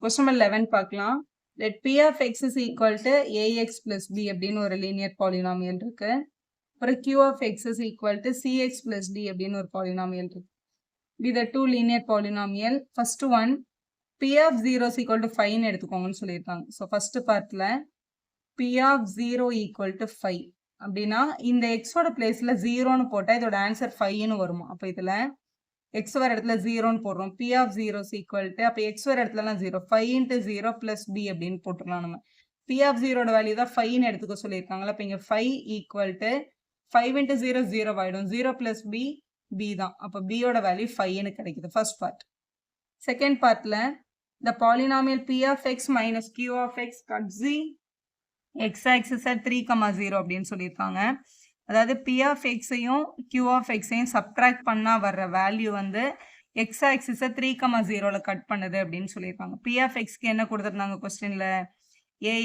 Question number 11 பார்க்கலாம். Let P of x is equal to ax plus b அப்படின்னு ஒரு linear polynomial இருக்கு. அப்புறம் Q of x is equal to cx plus d அப்படின்னு ஒரு polynomial இருக்கு. Be the two linear polynomial. First one, P of 0 is equal to 5 ன்னு எடுத்துக்கோங்கன்னு சொல்லியிருக்காங்க. So first partல P of 0 equal to 5 அப்படின்னா இந்த x ஓட பிளேஸ்ல 0ன்னு போட்டா இதோட ஆன்சர் 5ன்னு வருமா? அப்ப இதுல x வர இடத்துல 0ன்னு போடுறோம். P of 0 is equal to அப்ப x வர இடத்துலலாம் 0. 5 into 0 plus b அப்படின்னு போட்டுக்கலாம் நம்ம. P of 0 ஓட வேல்யூ தான் 5ன்னு எடுத்துக்க சொல்லியிருக்காங்களா. அப்ப இங்க 5 equal to 5 into 0 0 ஆயிடும். 0 plus b b தான். அப்ப b ஓட வேல்யூ 5ன்னு கிடைக்குது. First part. செகண்ட் பார்ட்ல the polynomial P of x minus Q of x cut z x axis at 3, 0 அப்படின்னு சொல்லியிருக்காங்க. அதாவது P of x-ஐயும் Q of x-ஐயும் சப்ட்ராக்ட் பண்ணா வர்ற வேல்யூ வந்து x axis-ஐ 3, 0ல கட் பண்ணுது அப்படின்னு சொல்லியிருக்காங்க. P of x-க்கு என்ன கொடுத்துருந்தாங்க கொஸ்டின்ல?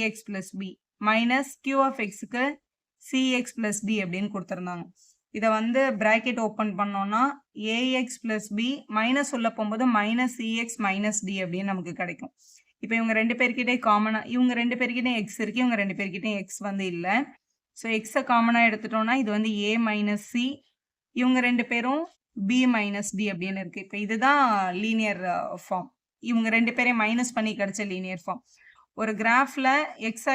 ax plus b minus Q of x-க்கு cx plus d அப்படின்னு கொடுத்துருந்தாங்க. இதை வந்து பிராக்கெட் ஓப்பன் பண்ணோம்னா ax plus b மைனஸ் உள்ள போகும்போது மைனஸ் cx மைனஸ் d அப்படின்னு நமக்கு கிடைக்கும். இப்போ இவங்க ரெண்டு பேர்கிட்டே காமனா இவங்க ரெண்டு பேர்கிட்டே x இருக்கு, இவங்க ரெண்டு பேர்கிட்டே x வந்து இல்லை. ஸோ எக்ஸை காமனாக எடுத்துட்டோம்னா இது வந்து a மைனஸ் சி, இவங்க ரெண்டு பேரும் b மைனஸ் டி அப்படின்னு இருக்கு. இப்போ இதுதான் லீனியர் ஃபார்ம். இவங்க ரெண்டு பேரையும் மைனஸ் பண்ணி கிடைச்ச லீனியர் ஃபார்ம். ஒரு கிராஃபில் எக்ஸ்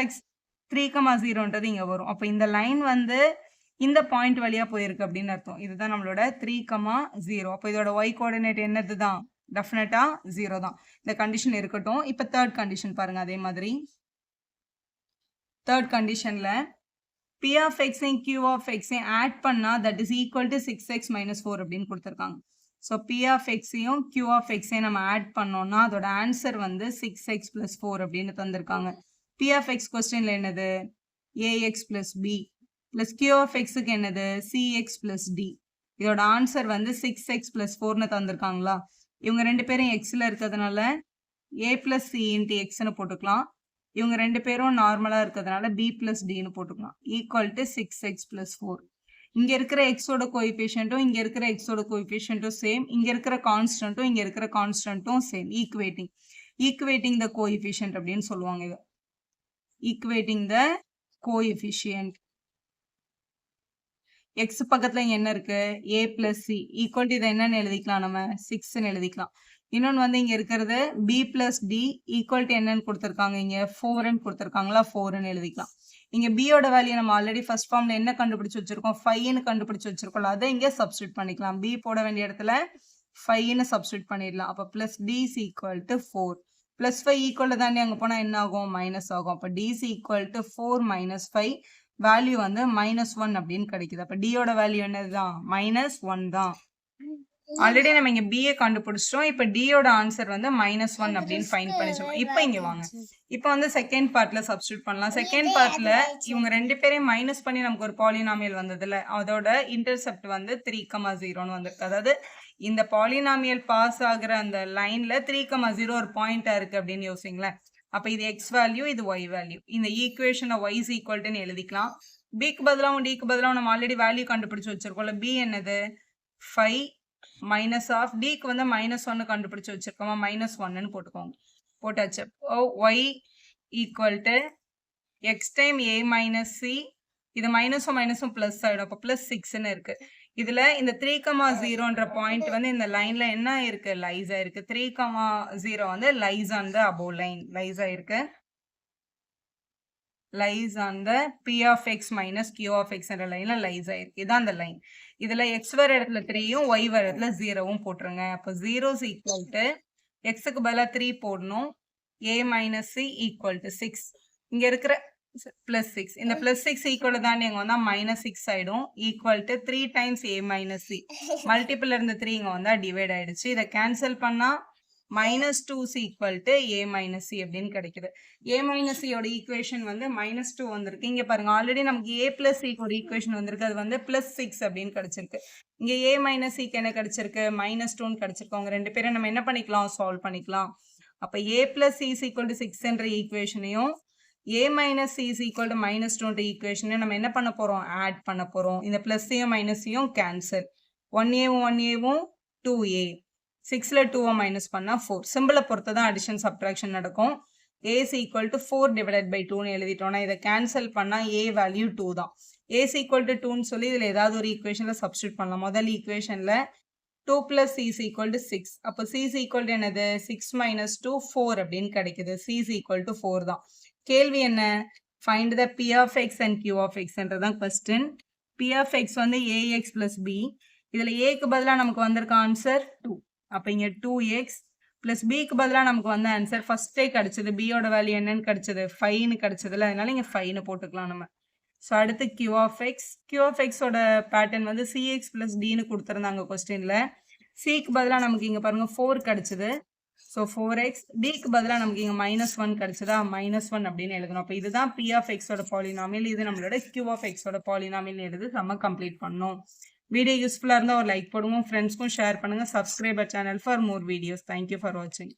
3, 0ன்றது இங்கே வரும். அப்போ இந்த லைன் வந்து இந்த பாயிண்ட் வழியாக போயிருக்கு அப்படின்னு அர்த்தம். இதுதான் நம்மளோட 3, 0. அப்போ இதோட y கோஆர்டினேட் என்னது தான்? டெஃபினட்டாக 0 தான். இந்த கண்டிஷன் இருக்கட்டும். இப்போ தேர்ட் கண்டிஷன் பாருங்க. அதே மாதிரி தேர்ட் கண்டிஷன்ல P of x and Q of x add பண்ணா that is equal to 6x minus 4 அப்படின்னு கொடுத்துருக்காங்க. ஸோ P of x-ஐயும் Q of x-ஐயும் நம்ம ஆட் பண்ணோம்னா அதோட ஆன்சர் வந்து 6x plus 4 அப்படின்னு தந்திருக்காங்க. P of x கொஸ்டின்ல என்னது? ax plus b plus Q of x-க்கு என்னது? cx plus d. இதோட ஆன்சர் வந்து 6x plus 4ன்னு தந்திருக்காங்களா? இவங்க ரெண்டு பேரும் xல இருக்கிறதுனால a plus c into xன்னு போட்டுக்கலாம். இவங்க ரெண்டு பேரும் நார்மலா இருக்கிறதுனால b plus dன்னு போட்டுக்கலாம். Equal to 6x plus 4. இங்க இருக்கிற எக்ஸோட கோஎஃபிஷியன்ட்டும் இங்க இருக்கிற எக்ஸோட கோஎஃபிஷியன்ட்டும் சேம். இங்க இருக்கிற கான்ஸ்டன்ட்டும் இங்க இருக்கிற கான்ஸ்டன்ட்டும் சேம். ஈக்குவேட்டிங் த கோஎஃபிஷியன்ட் அப்படின்னு சொல்லுவாங்க இதை. ஈக்குவேட்டிங் த கோஎஃபிஷியன்ட். எக்ஸ் பக்கத்துல என்ன இருக்கு? a plus c equal to இதை என்னன்னு எழுதிக்கலாம்? நம்ம 6ன்னு எழுதிக்கலாம். இன்னொன்று வந்து இங்கே இருக்கிறது b plus d equal to என்னன்னு கொடுத்துருக்காங்க? இங்கே 4ன்னு கொடுத்துருக்காங்களா? 4ன்னு எழுதிக்கலாம். இங்கே பியோட வேல்யூ நம்ம ஆல்ரெடி ஃபர்ஸ்ட் ஃபார்ம்ல என்ன கண்டுபிடிச்சு வச்சிருக்கோம்? 5ன்னு கண்டுபிடிச்சு வச்சிருக்கோம். அதை இங்கே சப்ஸ்டியூட் பண்ணிக்கலாம். b போட வேண்டிய இடத்துல 5ன்னு சப்ஸ்டியூட் பண்ணிடலாம். அப்போ plus d is equal to 4. Plus 5 equal தாண்டி அங்கே போனால் என்ன ஆகும்? மைனஸ் ஆகும். அப்போ d is equal to 4 minus 5. Value வந்து -1 அப்படின்னு கிடைக்குது. அப்போ டியோட வேல்யூ என்னதுதான்? -1 தான். ஆல்ரெடி நம்ம இங்க b கண்டுபிடிச்சிட்டோம். இப்போ டியோட ஆன்சர் வந்து -1 அப்படின்னு ஃபைண்ட் பண்ணிச்சோம். இப்போ இங்க வாங்க. இப்போ வந்து செகண்ட் பார்ட்ல சப்ஸ்டியூட் பண்ணலாம். செகண்ட் பார்ட்ல இவங்க ரெண்டு பேரையும் மைனஸ் பண்ணி நமக்கு ஒரு பாலினாமியல் வந்ததுல அதோட இன்டர்செப்ட் வந்து 3, 0ன்னு வந்திருக்கு. அதாவது இந்த பாலினாமியல் பாஸ் ஆகுற அந்த லைன்ல 3, 0 ஒரு பாயிண்டா இருக்கு அப்படின்னு யோசிங்களேன். அப்ப இது x வேல்யூ, இது y வேல்யூ. இந்த ஈக்குவேஷனை y is equal to எழுதிக்கலாம். bக்கு பதிலாகவும் dக்கு பதிலாகவும் நம்ம ஆல்ரெடி வேல்யூ கண்டுபிடிச்சு வச்சிருக்கோம்ல. b என்னது? 5 மைனஸ் ஆஃப் dக்கு வந்து -1 கண்டுபிடிச்சு வச்சிருக்கோமா? -1ன்னு போட்டுக்கோங்க. போட்டாச்சு. y equal to x time a minus c. இது மைனஸும் மைனஸும் பிளஸ் ஆயிடும். அப்போ பிளஸ் 6ன்னு இருக்கு. இதுல இந்த 3, 0ன்ற பாயிண்ட் வந்து இந்த லைன்ல என்ன இருக்கு? லைஸா இருக்கு. 3, 0 வந்து lies on the above line. லைஸா இருக்கு. Lies on the P of x minus Q of x என்ற லைன்ல லைஸ் ஆயிருக்கு. இதான் அந்த லைன். இதுல x வர இடத்துல 3யும் y வர இடத்துல 0வும் போட்டுருங்க. அப்போ 0 is equal to xக்கு பதிலா 3 போடணும். a minus c equal to 6. இங்க இருக்கிற பிளஸ் 6. இந்த பிளஸ் 6 ஈக்குவல் தான் இங்க வந்தா -6 ஆயிடும். Equal to 3 times a minus c. Multiple இருந்த 3 இங்க வந்தா டிவைட் ஆயிடுச்சு. இதை கேன்சல் பண்ணா -2 is equal to a minus c அப்படின்னு கிடைக்குது. a minus c யோட ஈக்குவேஷன் வந்து -2 வந்திருக்கு. இங்க பாருங்க ஆல்ரெடி நமக்கு a plus c ஒரு ஈக்குவேஷன் வந்திருக்கு. அது வந்து +6 அப்படின்னு கிடைச்சிருக்கு. இங்க a minus c என்ன கிடைச்சிருக்கு? -2ன்னு கிடைச்சிருக்கு. அவங்க ரெண்டு பேரும் நம்ம என்ன பண்ணிக்கலாம்? சால்வ் பண்ணிக்கலாம். அப்ப a plus c is equal to 6 என்ற ஈக்குவேஷனையும் a minus c is equal to -2 ஈக்குவேஷனை நம்ம என்ன பண்ண போறோம்? ஆட் பண்ண போறோம். இந்த பிளஸ்ஸையும் மைனஸையும் cancel. 1a 1a 2a 6ல 2 minus பண்ணா 4. சிம்பிளை பொறுத்து தான் அடிஷன் சப்ட்ராக்ஷன் நடக்கும். a is equal to 4 divided by 2ன்னு எழுதிட்டோம்னா இதை கேன்சல் பண்ணா a வேல்யூ 2 தான். a is equal to 2ன்னு சொல்லி இதில் ஏதாவது ஒரு ஈக்குவேஷனில் சப்ஸ்டியூட் பண்ணலாம். முதல் ஈக்குவேஷனில் 2 plus c is equal to 6. அப்போ c is equal to என்னது 6 minus 2 4 அப்படின்னு கிடைக்குது. c is equal to 4 தான். கேள்வி என்ன? find the p of x and q of x என்றதான் question. p of x வந்து ax plus b. இதில் aக்கு பதிலாக நமக்கு வந்திருக்க ஆன்சர் 2. அப்போ இங்கே 2x plus bக்கு பதிலாக நமக்கு வந்த ஆன்சர் ஃபர்ஸ்டே கிடைச்சது. பியோட வேல்யூ என்னன்னு கிடைச்சது 5ன்னு கிடைச்சதுல, அதனால இங்கே 5ன்னு போட்டுக்கலாம் நம்ம. ஸோ அடுத்து q of x. q of x ஓட பேட்டர்ன் வந்து cx plus dன்னு கொடுத்துருந்தாங்க கொஸ்டினில். சிக்கு பதிலாக நமக்கு இங்கே பாருங்க 4 கிடைச்சது. So 4x. டிக்கு பதிலாக நமக்கு இங்கே -1 கிடைச்சதா, -1 அப்படின்னு எழுதணும். அப்போ இதுதான் p of x ஓட பாலினாமியல், இது நம்மளோட q of x ஓட பாலினாமியல் எழுது நம்ம கம்ப்ளீட் பண்ணோம். வீடியோ யூஸ்ஃபுல்லாக இருந்தால் ஒரு லைக் போடுவோம், ஃப்ரெண்ட்ஸ்க்கும் ஷேர் பண்ணுங்கள். Subscriber channel for more videos. Thank you for வாட்சிங்.